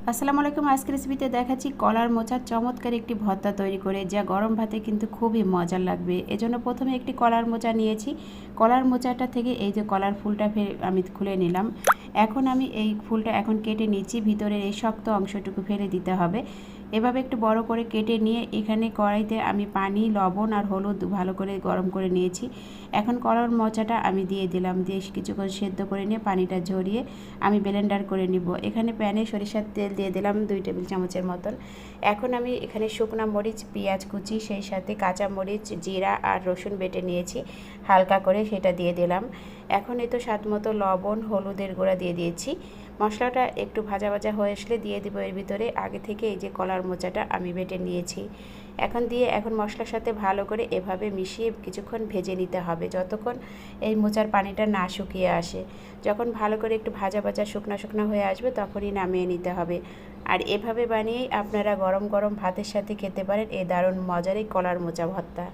আসসালামু আলাইকুম। আজকের রেসিপিতে দেখাচ্ছি কলার মোচার চমৎকার একটি ভর্তা তৈরি করে, যা গরম ভাতে কিন্তু খুবই মজার লাগবে। এজন্য প্রথমে একটি কলার মোচা নিয়েছি। কলার মোচাটা থেকে এই যে কলার ফুলটা আমি খুলে নিলাম। এখন আমি এই ফুলটা কেটে নিচ্ছি, ভিতরের এই শক্ত অংশটুকু ফেলে দিতে হবে। এভাবে একটু বড় করে কেটে নিয়ে এখানে কড়াইতে আমি পানি, লবণ আর হলুদ ভালো করে গরম করে নিয়েছি। এখন কলার মোচাটা আমি দিয়ে দিলাম, দিয়ে কিছুক্ষণ সেদ্ধ করে নিয়ে পানিটা ঝরিয়ে আমি ব্লেন্ডার করে নিব। এখানে প্যানে সরিষার তেল দিয়ে দিলাম 2 টেবিল চামচের মতন। এখন আমি এখানে শুকনা মরিচ, পেঁয়াজ কুচি, সেই সাথে কাঁচা মরিচ, জিরা আর রসুন বেটে নিয়েছি, হালকা করে সেটা দিয়ে দিলাম। এখন এই তো স্বাদ মতো লবণ, হলুদের গুঁড়া দিয়ে দিয়েছি। মশলাটা একটু ভাজা ভাজা হয়ে আসলে দিয়ে দিব এর ভিতরে আগে থেকে এই যে কলার মোচাটা আমি বেটে নিয়েছি। এখন মশলার সাথে ভালো করে এভাবে মিশিয়ে কিছুক্ষণ ভেজে নিতে হবে, যতক্ষণ এই মোচার পানিটা না শুকিয়ে আসে। যখন ভালো করে একটু ভাজা ভাজা শুকনো শুকনো হয়ে আসবে তখনই নামিয়ে নিতে হবে। আর এভাবে বানিয়েই আপনারা গরম গরম ভাতের সাথে খেতে পারেন এই দারুণ মজার এই কলার মোচা ভর্তা।